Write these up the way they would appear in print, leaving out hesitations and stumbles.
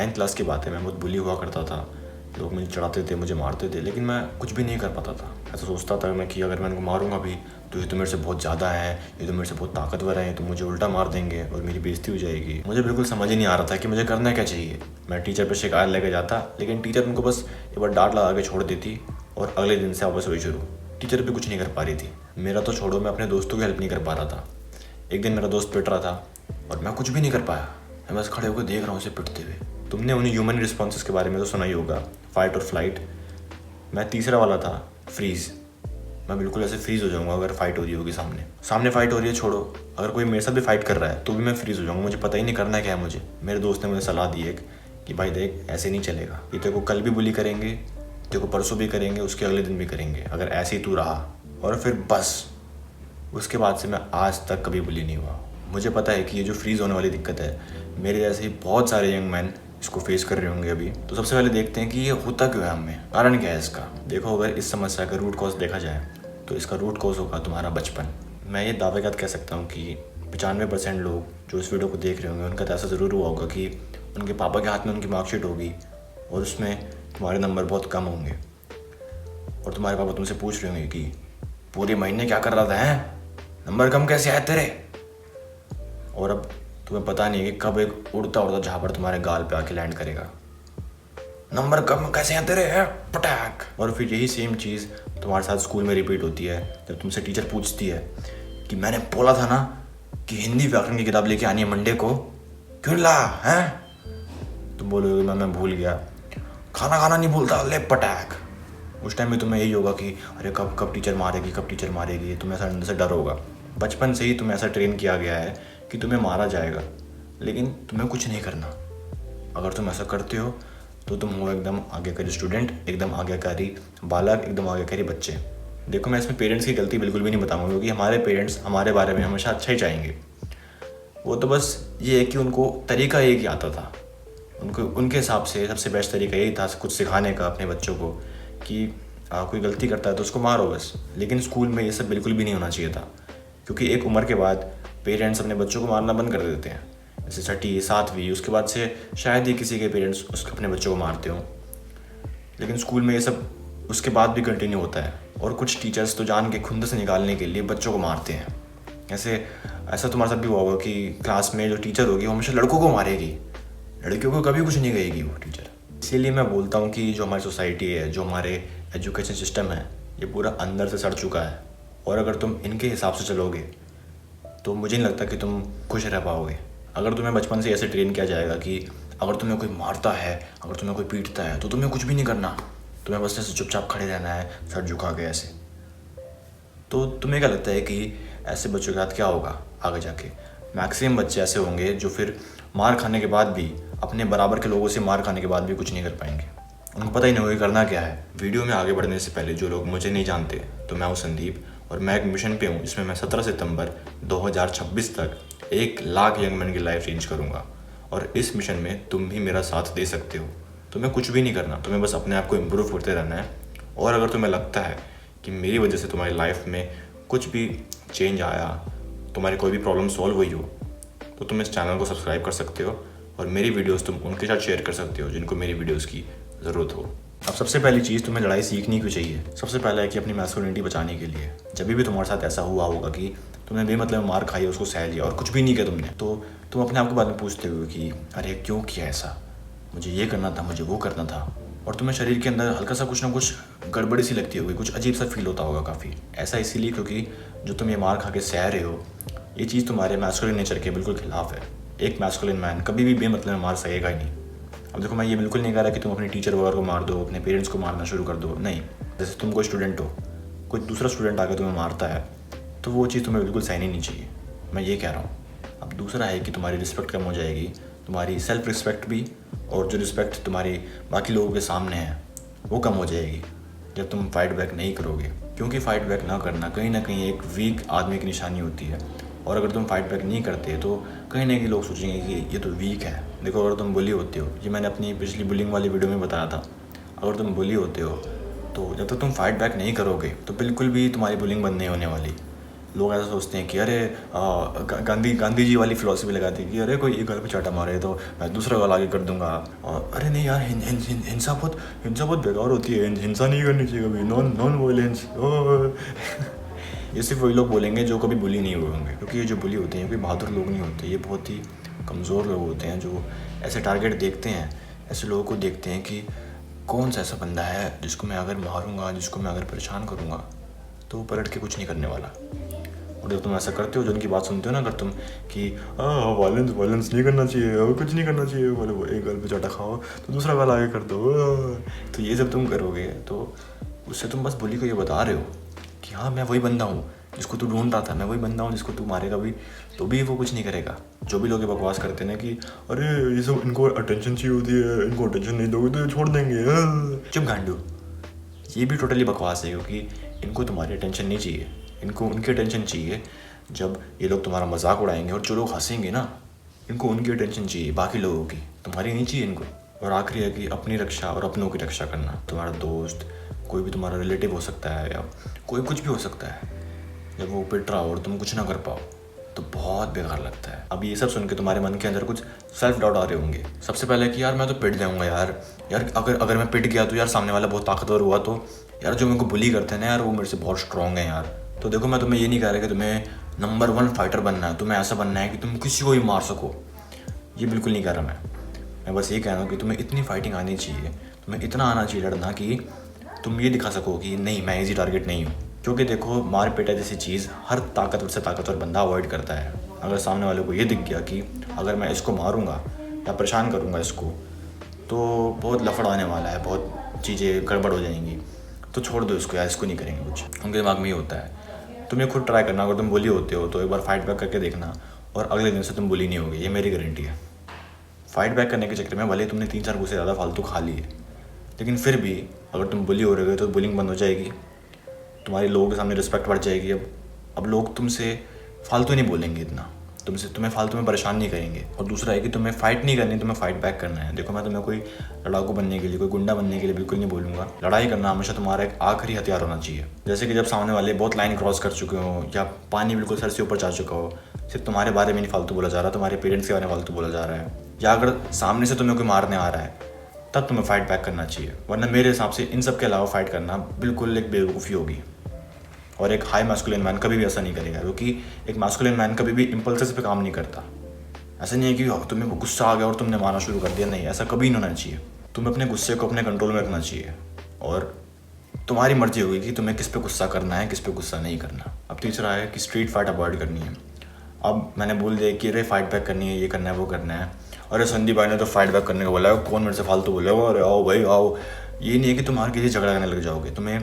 9th class की बात है, मैं बहुत बुली हुआ करता था। लोग मुझे चढ़ाते थे, मुझे मारते थे, लेकिन मैं कुछ भी नहीं कर पाता था। ऐसा सोचता था मैं कि अगर मैं इनको मारूंगा भी तो ये तो मेरे से बहुत ज़्यादा है, ये तो मेरे से बहुत ताकतवर है, तो मुझे उल्टा मार देंगे और मेरी बेइज्जती हो जाएगी। मुझे बिल्कुल समझ ही नहीं आ रहा था कि मुझे करना क्या चाहिए। मैं टीचर पर शिकायत लेके जाता, लेकिन टीचर उनको बस एक बार डांट लगा के छोड़ देती और अगले दिन से वापस वही शुरू। टीचर भी कुछ नहीं कर पा रही थी। मेरा तो छोड़ो, मैं अपने दोस्तों की हेल्प नहीं कर पा रहा था। एक दिन मेरा दोस्त पिट रहा था और मैं कुछ भी नहीं कर पाया। मैं बस खड़े होकर देख रहा हूँ उसे पिटते हुए। तुमने उन्हें ह्यूमन रिस्पॉन्सेस के बारे में तो सुना ही होगा, फाइट और फ्लाइट। मैं तीसरा वाला था, फ्रीज। मैं बिल्कुल ऐसे फ्रीज हो जाऊंगा अगर फाइट हो रही होगी सामने फाइट हो रही है, छोड़ो, अगर कोई मेरे साथ भी फाइट कर रहा है तो भी मैं फ्रीज हो जाऊंगा। मुझे पता ही नहीं करना क्या है मुझे। मेरे दोस्त ने मुझे सलाह दी एक कि भाई देख, ऐसे नहीं चलेगा। ये तेरे को कल भी बुली करेंगे, तेरे को परसों भी करेंगे, उसके अगले दिन भी करेंगे, अगर ऐसे ही तू रहा। और फिर बस उसके बाद से मैं आज तक कभी बुली नहीं हुआ। मुझे पता है कि ये जो फ्रीज होने वाली दिक्कत है, मेरे जैसे ही बहुत सारे यंग मैन इसको फेस कर रहे होंगे अभी। तो सबसे पहले देखते हैं कि ये होता क्यों है हमें, कारण क्या है इसका। देखो, अगर इस समस्या का रूट कॉज देखा जाए तो इसका रूट कॉज होगा तुम्हारा बचपन। मैं ये दावे के साथ कह सकता हूँ कि 95% लोग जो इस वीडियो को देख रहे होंगे उनका तो ऐसा ज़रूर हुआ होगा कि उनके पापा के हाथ में उनकी मार्कशीट होगी और उसमें तुम्हारे नंबर बहुत कम होंगे और तुम्हारे पापा तुमसे पूछ रहे होंगे कि पूरे महीने क्या कर रहा था, हैं नंबर कम कैसे आए तेरे। और अब तुम्हें पता नहीं है कि कब एक उड़ता उड़ता झापड़ तुम्हारे गाल पे आके लैंड करेगा। नंबर कम कैसे हैं तेरे, है पटाक। और फिर यही सेम चीज़ तुम्हारे साथ स्कूल में रिपीट होती है जब तुमसे टीचर पूछती है कि मैंने बोला था ना कि हिंदी व्याकरण की किताब लेके आनी है मंडे को, क्यों ला है। तुम बोलोगे मैं भूल गया। खाना नहीं भूलता, ले पटाक। उस टाइम में तुम्हें यही होगा कि अरे कब टीचर मारेगी, कब टीचर मारेगी। तुम्हें ऐसा अंदर से डर होगा। बचपन से ही तुम्हें ऐसा ट्रेन किया गया है कि तुम्हें मारा जाएगा, लेकिन तुम्हें कुछ नहीं करना। अगर तुम ऐसा करते हो तो तुम हो एकदम आज्ञाकारी स्टूडेंट, एकदम आज्ञाकारी बालक, एकदम आज्ञाकारी बच्चे। देखो, मैं इसमें पेरेंट्स की गलती बिल्कुल भी नहीं बताऊंगा, क्योंकि हमारे पेरेंट्स हमारे बारे में हमेशा अच्छा ही चाहेंगे। वो तो बस ये है कि उनको तरीका एक ही आता था। उनके हिसाब से सबसे बेस्ट तरीका यही था कुछ सिखाने का अपने बच्चों को कि कोई गलती करता है तो उसको मारो बस। लेकिन स्कूल में ये सब बिल्कुल भी नहीं होना चाहिए था, क्योंकि एक उम्र के बाद पेरेंट्स अपने बच्चों को मारना बंद कर देते हैं। जैसे 6वीं 7वीं, उसके बाद से शायद ही किसी के पेरेंट्स अपने बच्चों को मारते हों। लेकिन स्कूल में ये सब उसके बाद भी कंटिन्यू होता है। और कुछ टीचर्स तो जान के खुंद से निकालने के लिए बच्चों को मारते हैं। ऐसा तुम्हारे साथ भी हुआ होगा कि क्लास में जो टीचर होगी वो हमेशा लड़कों को मारेगी, लड़कियों को कभी कुछ नहीं कहेगी वो टीचर। इसीलिए मैं बोलता हूँ कि जो हमारी सोसाइटी है, जो हमारे एजुकेशन सिस्टम है, ये पूरा अंदर से सड़ चुका है। और अगर तुम इनके हिसाब से चलोगे तो मुझे नहीं लगता कि तुम खुश रह पाओगे। अगर तुम्हें बचपन से ऐसे ट्रेन किया जाएगा कि अगर तुम्हें कोई मारता है, अगर तुम्हें कोई पीटता है तो तुम्हें कुछ भी नहीं करना, तुम्हें बस ऐसे चुपचाप खड़े रहना है, सर झुका के ऐसे, तो तुम्हें क्या लगता है कि ऐसे बच्चों के साथ क्या होगा आगे जाके। मैक्सिमम बच्चे ऐसे होंगे जो फिर मार खाने के बाद भी, अपने बराबर के लोगों से मार खाने के बाद भी कुछ नहीं कर पाएंगे। उनको पता ही नहीं होगा करना क्या है। वीडियो में आगे बढ़ने से पहले जो लोग मुझे नहीं जानते, तो मैं हूँ संदीप और मैं एक मिशन पे हूँ। इसमें मैं 17 सितंबर 2026 तक 1 लाख यंग मैन की लाइफ चेंज करूँगा। और इस मिशन में तुम भी मेरा साथ दे सकते हो। तुम्हें कुछ भी नहीं करना, तुम्हें बस अपने आप को इम्प्रूव करते रहना है। और अगर तुम्हें लगता है कि मेरी वजह से तुम्हारी लाइफ में कुछ भी चेंज आया, तुम्हारी कोई भी प्रॉब्लम सॉल्व हुई हो, तो तुम इस चैनल को सब्सक्राइब कर सकते हो और मेरी वीडियोस तुम उनके साथ शेयर कर सकते हो जिनको मेरी वीडियोस की ज़रूरत हो। अब सबसे पहली चीज़, तुम्हें लड़ाई सीखनी क्यों चाहिए। सबसे पहला है कि अपनी मैस्कुलिनिटी बचाने के लिए। जब भी तुम्हारे साथ ऐसा हुआ होगा कि तुमने बेमतलब मार खाई, उसको सह लिया और कुछ भी नहीं किया तुमने, तो तुम अपने आप के बाद में पूछते हो कि अरे क्यों किया ऐसा, मुझे ये करना था, मुझे वो करना था। और तुम्हें शरीर के अंदर हल्का सा कुछ ना कुछ गड़बड़ी सी लगती होगी, कुछ अजीब सा फील होता होगा काफ़ी। ऐसा इसीलिए क्योंकि जो तुम ये मार खा के सह रहे हो, ये चीज़ तुम्हारे मैस्कुलिन नेचर के बिल्कुल खिलाफ है। एक मैस्कुलिन मैन कभी भी बेमतलब मार सकेगा ही नहीं। अब देखो, मैं ये बिल्कुल नहीं कह रहा कि तुम अपने टीचर वगैरह को मार दो, अपने पेरेंट्स को मारना शुरू कर दो, नहीं। जैसे तुम कोई स्टूडेंट हो, कोई दूसरा स्टूडेंट आकर तुम्हें मारता है तो वो चीज़ तुम्हें बिल्कुल सहनी नहीं चाहिए, मैं ये कह रहा हूँ। अब दूसरा है कि तुम्हारी रिस्पेक्ट कम हो जाएगी, तुम्हारी सेल्फ रिस्पेक्ट भी, और जो रिस्पेक्ट तुम्हारी बाकी लोगों के सामने है वो कम हो जाएगी जब तुम फाइट बैक नहीं करोगे। क्योंकि फाइट बैक ना करना कहीं ना कहीं एक वीक आदमी की निशानी होती है। और अगर तुम फाइट बैक नहीं करते तो कहीं ना कहीं लोग सोचेंगे कि ये तो वीक है। देखो, अगर तुम बुली होते हो, ये मैंने अपनी पिछली बुलिंग वाली वीडियो में बताया था, अगर तुम बुली होते हो तो जब तक तुम फाइट बैक नहीं करोगे तो बिल्कुल भी तुम्हारी बुलिंग बंद नहीं होने वाली। लोग ऐसा सोचते हैं कि अरे गांधी जी वाली फिलॉसफी लगाते हैं कि अरे कोई एक गल पे चाटा मारे तो मैं दूसरा गल आगे कर दूंगा। और अरे नहीं यार, हिंसा बहुत बेकार होती है, हिंसा नहीं करनी चाहिए कभी, नॉन वायलेंस। ये सिर्फ वही लोग बोलेंगे जो कभी बुली नहीं हुए होंगे, क्योंकि ये जो बुली होते हैं कोई बहादुर लोग नहीं होते, ये बहुत ही कमज़ोर लोग होते हैं जो ऐसे टारगेट देखते हैं, ऐसे लोगों को देखते हैं कि कौन सा ऐसा बंदा है जिसको मैं अगर मारूंगा, जिसको मैं अगर परेशान करूंगा तो वो पलट के कुछ नहीं करने वाला। और जब तुम ऐसा करते हो, जो उनकी बात सुनते हो ना, अगर तुम कि वायलेंस नहीं करना चाहिए और कुछ नहीं करना चाहिए, बोले एक गल पे चाटा खाओ तो दूसरा गल आगे कर दो, तो ये जब तुम करोगे तो उससे तुम बस बुली को ये बता रहे हो कि हाँ मैं वही बंदा हूँ जिसको तू ढूंढ रहा था, मैं वही बंदा हूँ जिसको तू मारेगा भी तो भी वो कुछ नहीं करेगा। जो भी लोग ये बकवास करते हैं ना कि अरे ये सब इनको अटेंशन चाहिए होती है, इनको अटेंशन नहीं दोगे तो ये छोड़ देंगे, चुप गांडू। ये भी टोटली बकवास है, क्योंकि इनको तुम्हारी अटेंशन नहीं चाहिए, इनको उनकी अटेंशन चाहिए जब ये लोग तुम्हारा मजाक उड़ाएंगे। और जो लोग हंसेंगे ना, इनको उनकी अटेंशन चाहिए, बाकी लोगों की, तुम्हारी नहीं चाहिए इनको। और आखिरी है कि अपनी रक्षा और अपनों की रक्षा करना। तुम्हारा दोस्त, कोई भी तुम्हारा रिलेटिव हो सकता है या कोई कुछ भी हो सकता है, जब वो पिट रहा हो और तुम कुछ ना कर पाओ तो बहुत बेकार लगता है। अब ये सब सुन के तुम्हारे मन के अंदर कुछ सेल्फ डाउट आ रहे होंगे। सबसे पहले कि यार मैं तो पिट जाऊंगा यार अगर मैं पिट गया तो यार सामने वाला बहुत ताकतवर हुआ तो यार जो मेरे को बुली करते हैं ना यार वो मेरे से बहुत स्ट्रॉन्ग है यार। तो देखो मैं तुम्हें ये नहीं कह रहा कि तुम्हें नंबर 1 फाइटर बनना है, तुम्हें ऐसा बनना है कि तुम किसी को भी मार सको, ये बिल्कुल नहीं कह रहा मैं बस ये कह रहा हूँ कि तुम्हें इतनी फाइटिंग आनी चाहिए, तुम्हें इतना आना चाहिए लड़ना कि तुम ये दिखा सको कि नहीं मैं इजी टारगेट नहीं हूँ। क्योंकि देखो मार पेटा जैसी चीज़ हर ताकतवर से ताकतवर बंदा अवॉइड करता है। अगर सामने वाले को ये दिख गया कि अगर मैं इसको मारूंगा या परेशान करूंगा इसको तो बहुत लफड़ आने वाला है, बहुत चीज़ें गड़बड़ हो जाएंगी, तो छोड़ दो इसको यार, इसको नहीं करेंगे कुछ। उनके दिमाग में ये होता है। तुम ये खुद ट्राई करना, अगर तुम बुली होते हो तो एक बार फाइट बैक करके देखना और अगले दिन से तुम बुली नहीं होगे, ये मेरी गारंटी है। फाइट बैक करने के चक्कर में भले तुमने 3-4 गुस्से ज़्यादा फालतू खा लिए, लेकिन फिर भी अगर तुम बुली हो रहे हो तो बुलिंग बंद हो जाएगी, तुम्हारी लोगों के सामने रिस्पेक्ट बढ़ जाएगी। अब लोग तुमसे फालतू नहीं बोलेंगे इतना, तुम्हें फालतू में परेशान नहीं करेंगे। और दूसरा है कि तुम्हें फाइट नहीं करनी, तुम्हें फाइट बैक करना है। देखो मैं तुम्हें कोई लड़ाकू बनने के लिए, कोई गुंडा बनने के लिए बिल्कुल नहीं बोलूँगा। लड़ाई करना हमेशा तुम्हारा एक आखिरी हथियार होना चाहिए। जैसे कि जब सामने वाले बहुत लाइन क्रॉस कर चुके हो या पानी बिल्कुल सर से ऊपर जा चुका हो, सिर्फ तुम्हारे बारे में नहीं फालतू बोला जा रहा, तुम्हारे पेरेंट्स के बारे में फालतू बोला जा रहा है, या अगर सामने से तुम्हें कोई मारने आ रहा है तब तुम्हें फाइट बैक करना चाहिए। वरना मेरे हिसाब से इन सब के अलावा फाइट करना बिल्कुल एक बेवकूफ़ी होगी। और एक हाई मैस्कुलिन मैन कभी भी ऐसा नहीं करेगा, क्योंकि एक मैस्कुलिन मैन कभी भी इम्पल्सेस पे काम नहीं करता। ऐसा नहीं है कि तुम्हें गुस्सा आ गया और तुमने मारना शुरू कर दिया, नहीं, ऐसा कभी नहीं होना चाहिए। तुम्हें अपने गुस्से को अपने कंट्रोल में रखना चाहिए और तुम्हारी मर्जी होगी कि तुम्हें किस पे गुस्सा करना है, किस पे गुस्सा नहीं करना। अब तीसरा है कि स्ट्रीट फाइट अवॉइड करनी है। अब मैंने बोल दिया कि अरे फाइट बैक करनी है, ये करना है, वो करना है, अरे संदीप भाई ने तो फाइट बैक करने को बोला है, कौन मेरे से फालतू बोलेगा, अरे आओ भाई आओ। ये नहीं है कि तुम हर किसी झगड़ा करने लग जाओगे। तुम्हें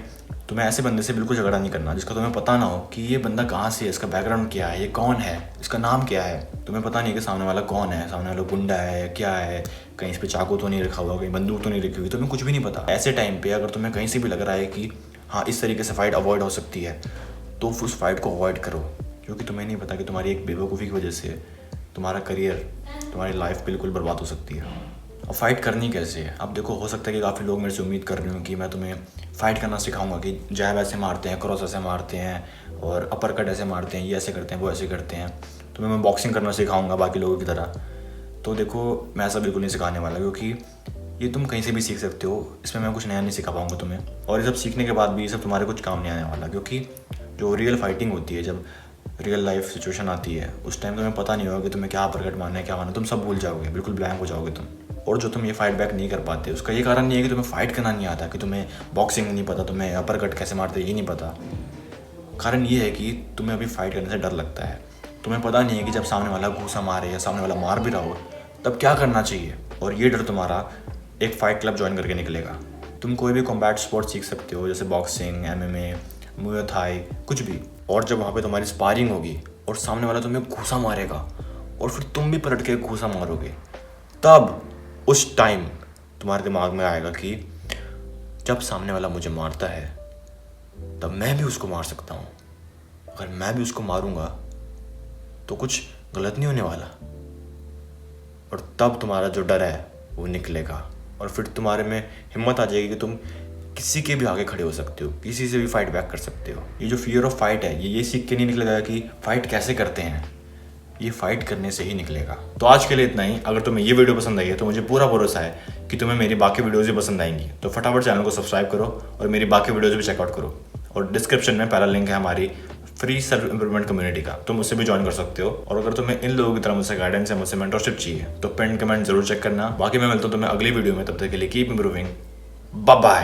ऐसे बंदे से बिल्कुल झगड़ा नहीं करना जिसका तुम्हें पता ना हो कि ये बंदा कहाँ से है, इसका बैकग्राउंड क्या है, ये कौन है, इसका नाम क्या है। तुम्हें पता नहीं कि सामने वाला कौन है, सामने वाला गुंडा है, क्या है, कहीं इस पर चाकू तो नहीं रखा हुआ, कहीं बंदूक तो नहीं रखी हुई, तुम्हें कुछ भी नहीं पता। ऐसे टाइम पे अगर तुम्हें कहीं से भी लग रहा है कि हाँ इस तरीके से फाइट अवॉइड हो सकती है तो उस फाइट को अवॉइड करो, क्योंकि तुम्हें नहीं पता कि तुम्हारी एक बेवकूफ़ी की वजह से तुम्हारा करियर, तुम्हारी लाइफ बिल्कुल बर्बाद हो सकती है। और फाइट करनी कैसे है? अब देखो हो सकता है कि काफ़ी लोग मेरे से उम्मीद कर रहे हो कि मैं तुम्हें फ़ाइट करना सिखाऊंगा कि जैब ऐसे मारते हैं, क्रॉस ऐसे मारते हैं और अपर कट ऐसे मारते हैं, ये ऐसे करते हैं, वो ऐसे करते हैं, तुम्हें मैं बॉक्सिंग करना सिखाऊंगा बाकी लोगों की तरह। तो देखो मैं ऐसा बिल्कुल नहीं सिखाने वाला, क्योंकि ये तुम कहीं से भी सीख सकते हो, इसमें मैं कुछ नया नहीं सिखा पाऊँगा तुम्हें। और ये सब सीखने के बाद भी ये सब तुम्हारे कुछ काम नहीं आने वाला, क्योंकि जो रियल फाइटिंग होती है, जब रियल लाइफ सिचुएशन आती है, उस टाइम तुम्हें पता नहीं होगा कि तुम्हें क्या अपर कट मारना है, क्या मारना है, तुम सब भूल जाओगे, बिल्कुल ब्लैंक हो जाओगे तुम। और जो तुम ये फाइट बैक नहीं कर पाते उसका ये कारण नहीं है कि तुम्हें फाइट करना नहीं आता, कि तुम्हें बॉक्सिंग नहीं पता, तुम्हें अपर कट कैसे मारते ये नहीं पता। कारण ये है कि तुम्हें अभी फाइट करने से डर लगता है। तुम्हें पता नहीं है कि जब सामने वाला घूसा मारे या सामने वाला मार भी रहा हो तब क्या करना चाहिए। और ये डर तुम्हारा एक फ़ाइट क्लब ज्वाइन करके निकलेगा। तुम कोई भी कॉम्बैट स्पोर्ट सीख सकते हो, जैसे बॉक्सिंग, MMA, मुए थाई, कुछ भी। और जब वहाँ पे तुम्हारी स्पारिंग होगी और सामने वाला तुम्हें घूसा मारेगा और फिर तुम भी पलट के घूसा मारोगे, तब उस टाइम तुम्हारे दिमाग में आएगा कि जब सामने वाला मुझे मारता है तब मैं भी उसको मार सकता हूँ। अगर मैं भी उसको मारूंगा तो कुछ गलत नहीं होने वाला। और तब तुम्हारा जो डर है वो निकलेगा और फिर तुम्हारे में हिम्मत आ जाएगी कि तुम किसी के भी आगे खड़े हो सकते हो, किसी से भी फाइट बैक कर सकते हो। ये जो फियर ऑफ फाइट है ये सीख के नहीं निकलेगा कि फाइट कैसे करते हैं, ये फाइट करने से ही निकलेगा। तो आज के लिए इतना ही। अगर तुम्हें ये वीडियो पसंद आई है तो मुझे पूरा भरोसा है कि तुम्हें मेरी बाकी वीडियोज़ भी पसंद आएंगी। तो फटाफट चैनल को सब्सक्राइब करो और मेरी बाकी वीडियोज़ भी चेकआउट करो। और डिस्क्रिप्शन में पहला लिंक है हमारी फ्री सेल्फ इंप्रूवमेंट कम्युनिटी का, तुम उससे भी ज्वाइन कर सकते हो। और अगर तुम्हें इन लोगों की तरह मुझसे गाइडेंस या मुझसे मेंटरशिप चाहिए तो पिन कमेंट जरूर चेक करना। बाकी मैं मिलता हूँ तुम्हें अगली वीडियो में, तब तक के लिए कीप इंप्रूविंग। Bye bye.